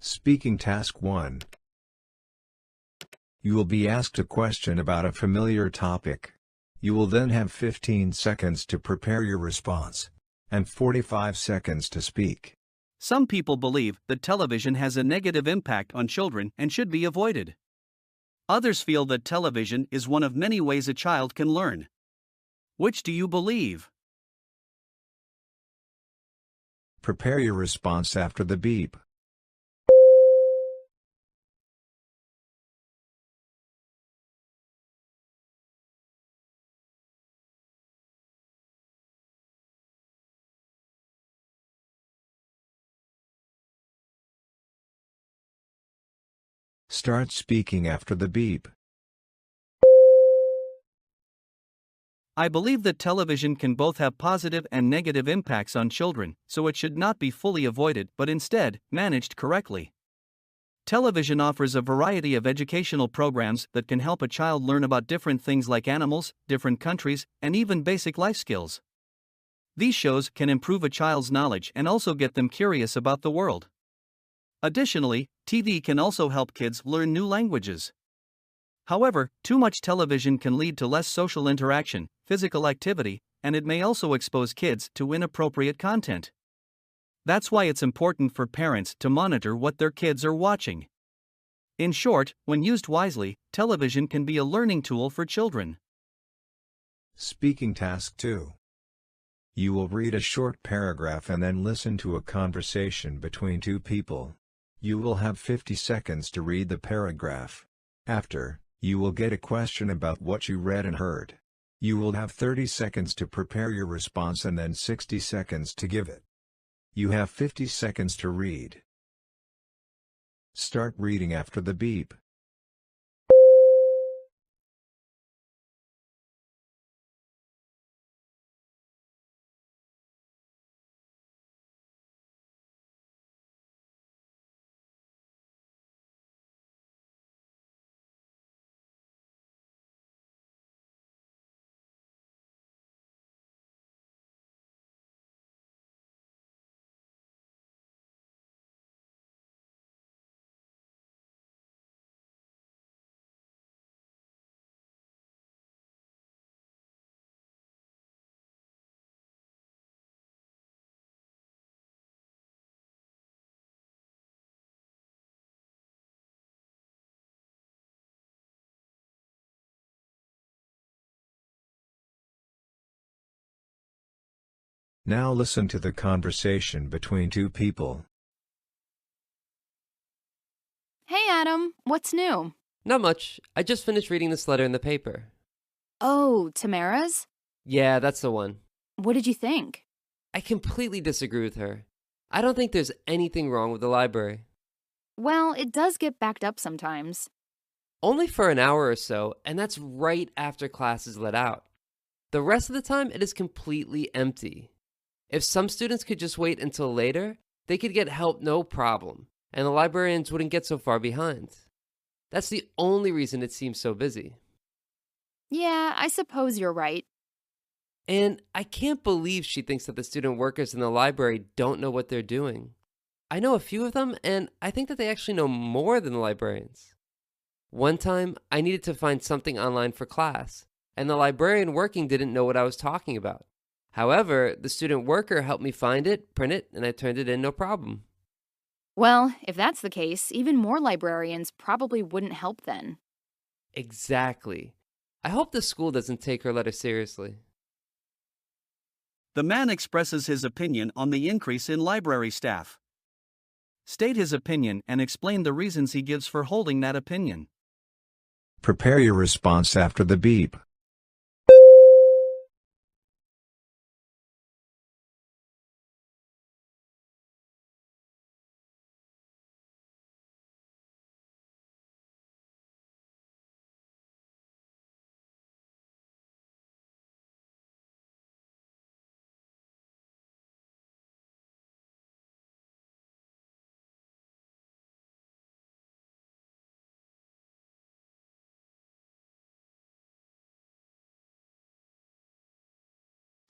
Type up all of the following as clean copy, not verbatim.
Speaking Task 1. You will be asked a question about a familiar topic. You will then have 15 seconds to prepare your response, and 45 seconds to speak. Some people believe that television has a negative impact on children and should be avoided. Others feel that television is one of many ways a child can learn. Which do you believe? Prepare your response after the beep. Start speaking after the beep. I believe that television can both have positive and negative impacts on children, so it should not be fully avoided but instead managed correctly. Television offers a variety of educational programs that can help a child learn about different things like animals, different countries, and even basic life skills. These shows can improve a child's knowledge and also get them curious about the world. Additionally, TV can also help kids learn new languages. However, too much television can lead to less social interaction, physical activity, and it may also expose kids to inappropriate content. That's why it's important for parents to monitor what their kids are watching. In short, when used wisely, television can be a learning tool for children. Speaking Task 2. You will read a short paragraph and then listen to a conversation between two people. You will have 50 seconds to read the paragraph. After, you will get a question about what you read and heard. You will have 30 seconds to prepare your response and then 60 seconds to give it. You have 50 seconds to read. Start reading after the beep. Now listen to the conversation between two people. Hey Adam, what's new? Not much. I just finished reading this letter in the paper. Oh, Tamara's? Yeah, that's the one. What did you think? I completely disagree with her. I don't think there's anything wrong with the library. Well, it does get backed up sometimes. Only for an hour or so, and that's right after class is let out. The rest of the time, it is completely empty. If some students could just wait until later, they could get help no problem, and the librarians wouldn't get so far behind. That's the only reason it seems so busy. Yeah, I suppose you're right. And I can't believe she thinks that the student workers in the library don't know what they're doing. I know a few of them, and I think that they actually know more than the librarians. One time, I needed to find something online for class, and the librarian working didn't know what I was talking about. However, the student worker helped me find it, print it, and I turned it in no problem. Well, if that's the case, even more librarians probably wouldn't help then. Exactly. I hope the school doesn't take her letter seriously. The man expresses his opinion on the increase in library staff. State his opinion and explain the reasons he gives for holding that opinion. Prepare your response after the beep.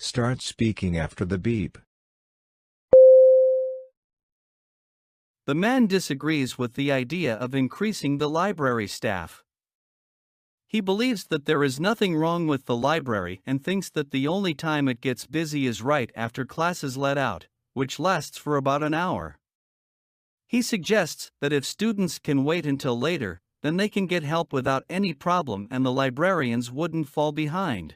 Start speaking after the beep. The man disagrees with the idea of increasing the library staff. He believes that there is nothing wrong with the library and thinks that the only time it gets busy is right after classes let out, which lasts for about an hour. He suggests that if students can wait until later, then they can get help without any problem and the librarians wouldn't fall behind.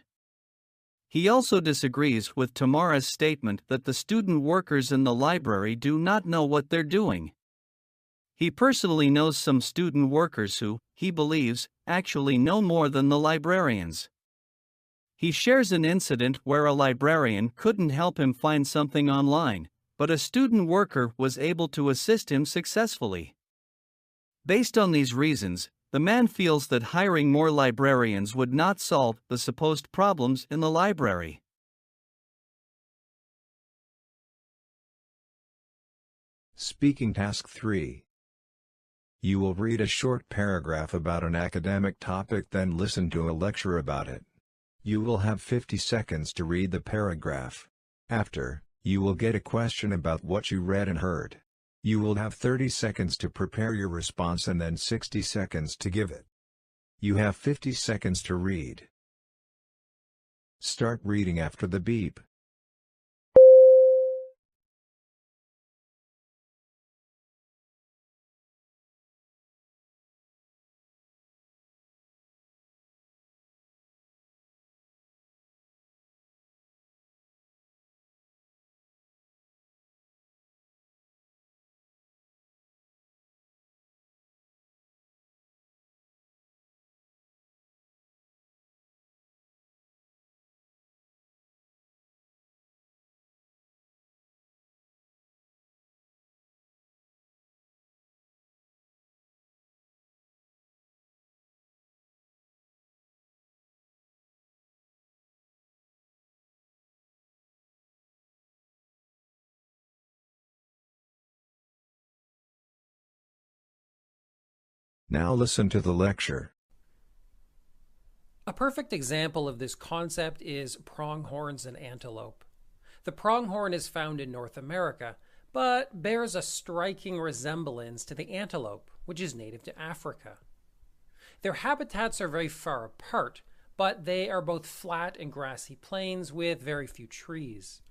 He also disagrees with Tamara's statement that the student workers in the library do not know what they're doing. He personally knows some student workers who, he believes, actually know more than the librarians. He shares an incident where a librarian couldn't help him find something online, but a student worker was able to assist him successfully. Based on these reasons, the man feels that hiring more librarians would not solve the supposed problems in the library. Speaking Task 3. You will read a short paragraph about an academic topic, then listen to a lecture about it. You will have 50 seconds to read the paragraph. After, you will get a question about what you read and heard. You will have 30 seconds to prepare your response and then 60 seconds to give it. You have 50 seconds to read. Start reading after the beep. Now listen to the lecture. A perfect example of this concept is pronghorns and antelope. The pronghorn is found in North America, but bears a striking resemblance to the antelope, which is native to Africa. Their habitats are very far apart, but they are both flat and grassy plains with very few trees.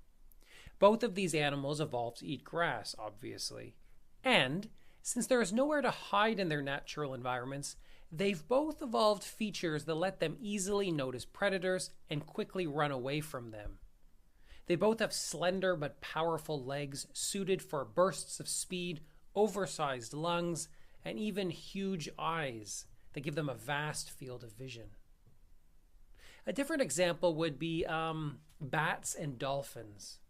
Both of these animals evolved to eat grass, obviously, and since there is nowhere to hide in their natural environments, they've both evolved features that let them easily notice predators and quickly run away from them. They both have slender but powerful legs suited for bursts of speed, oversized lungs, and even huge eyes that give them a vast field of vision. A different example would be bats and dolphins.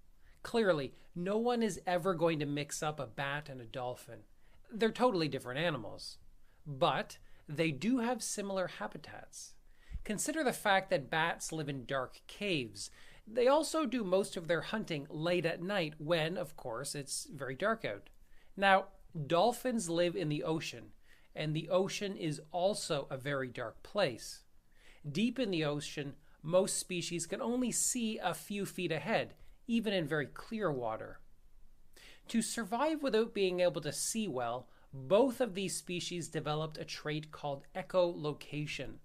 Clearly, no one is ever going to mix up a bat and a dolphin. They're totally different animals, but they do have similar habitats. Consider the fact that bats live in dark caves. They also do most of their hunting late at night when, of course, it's very dark out. Now, dolphins live in the ocean, and the ocean is also a very dark place. Deep in the ocean, most species can only see a few feet ahead, even in very clear water. To survive without being able to see well, both of these species developed a trait called echolocation.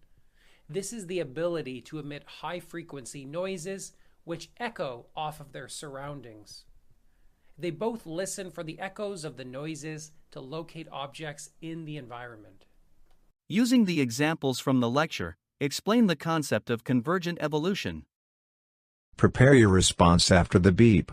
This is the ability to emit high-frequency noises which echo off of their surroundings. They both listen for the echoes of the noises to locate objects in the environment. Using the examples from the lecture, explain the concept of convergent evolution. Prepare your response after the beep.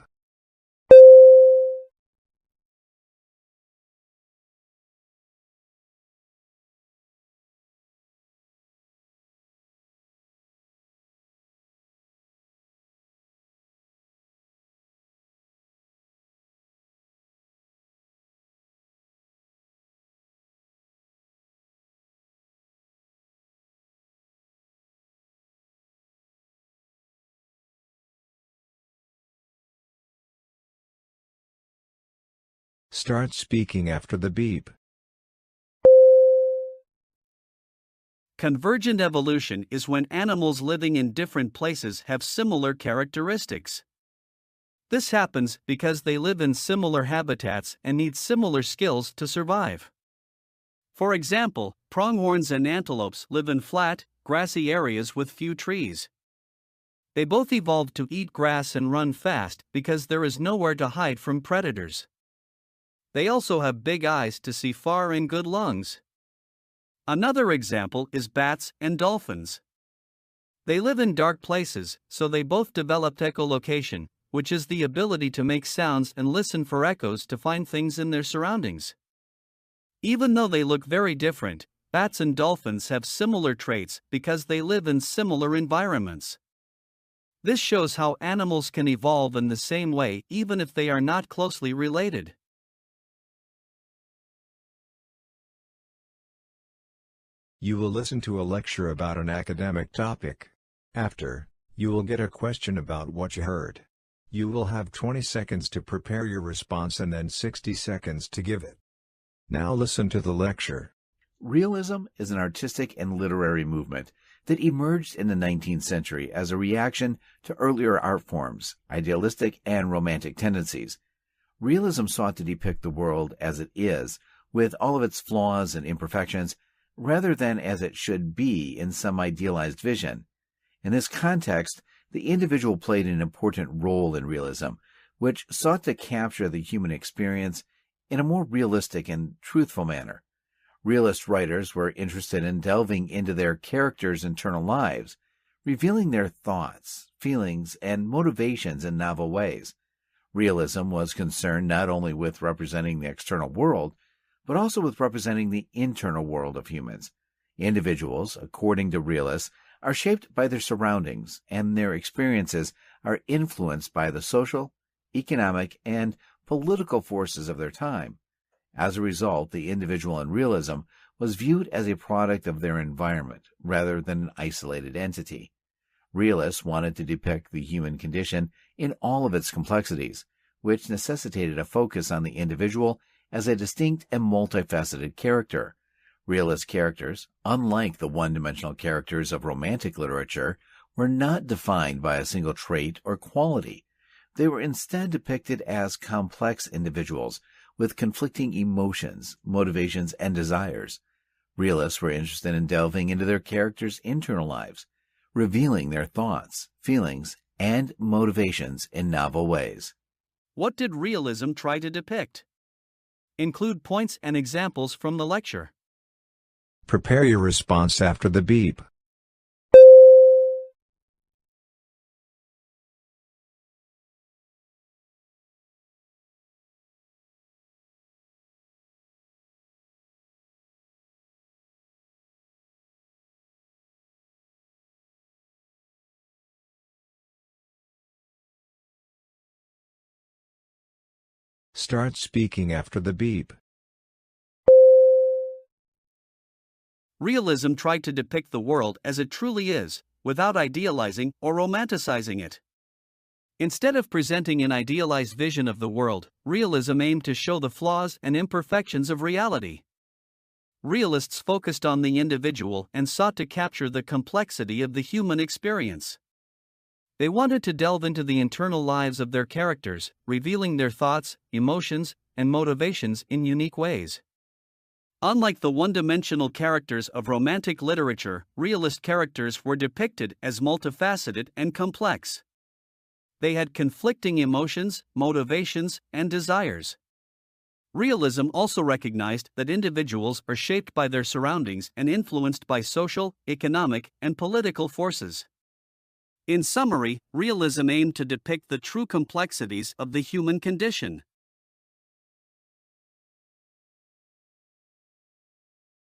Start speaking after the beep. Convergent evolution is when animals living in different places have similar characteristics. This happens because they live in similar habitats and need similar skills to survive. For example, pronghorns and antelopes live in flat, grassy areas with few trees. They both evolved to eat grass and run fast because there is nowhere to hide from predators. They also have big eyes to see far and good lungs. Another example is bats and dolphins. They live in dark places, so they both developed echolocation, which is the ability to make sounds and listen for echoes to find things in their surroundings. Even though they look very different, bats and dolphins have similar traits because they live in similar environments. This shows how animals can evolve in the same way even if they are not closely related. You will listen to a lecture about an academic topic. After, you will get a question about what you heard. You will have 20 seconds to prepare your response and then 60 seconds to give it. Now listen to the lecture. Realism is an artistic and literary movement that emerged in the 19th century as a reaction to earlier art forms, idealistic and romantic tendencies. Realism sought to depict the world as it is, with all of its flaws and imperfections, rather than as it should be in some idealized vision. In this context, the individual played an important role in realism, which sought to capture the human experience in a more realistic and truthful manner. Realist writers were interested in delving into their characters' internal lives, revealing their thoughts, feelings, and motivations in novel ways. Realism was concerned not only with representing the external world, but also with representing the internal world of humans. Individuals, according to realists, are shaped by their surroundings, and their experiences are influenced by the social, economic, and political forces of their time. As a result, the individual in realism was viewed as a product of their environment rather than an isolated entity. Realists wanted to depict the human condition in all of its complexities, which necessitated a focus on the individual as a distinct and multifaceted character. Realist characters, unlike the one-dimensional characters of romantic literature, were not defined by a single trait or quality. They were instead depicted as complex individuals with conflicting emotions, motivations, and desires. Realists were interested in delving into their characters' internal lives, revealing their thoughts, feelings, and motivations in novel ways. What did realism try to depict? Include points and examples from the lecture. Prepare your response after the beep. Start speaking after the beep. Realism tried to depict the world as it truly is, without idealizing or romanticizing it. Instead of presenting an idealized vision of the world, realism aimed to show the flaws and imperfections of reality. Realists focused on the individual and sought to capture the complexity of the human experience. They wanted to delve into the internal lives of their characters, revealing their thoughts, emotions, and motivations in unique ways. Unlike the one-dimensional characters of romantic literature, realist characters were depicted as multifaceted and complex. They had conflicting emotions, motivations, and desires. Realism also recognized that individuals are shaped by their surroundings and influenced by social, economic, and political forces. In summary, realism aimed to depict the true complexities of the human condition.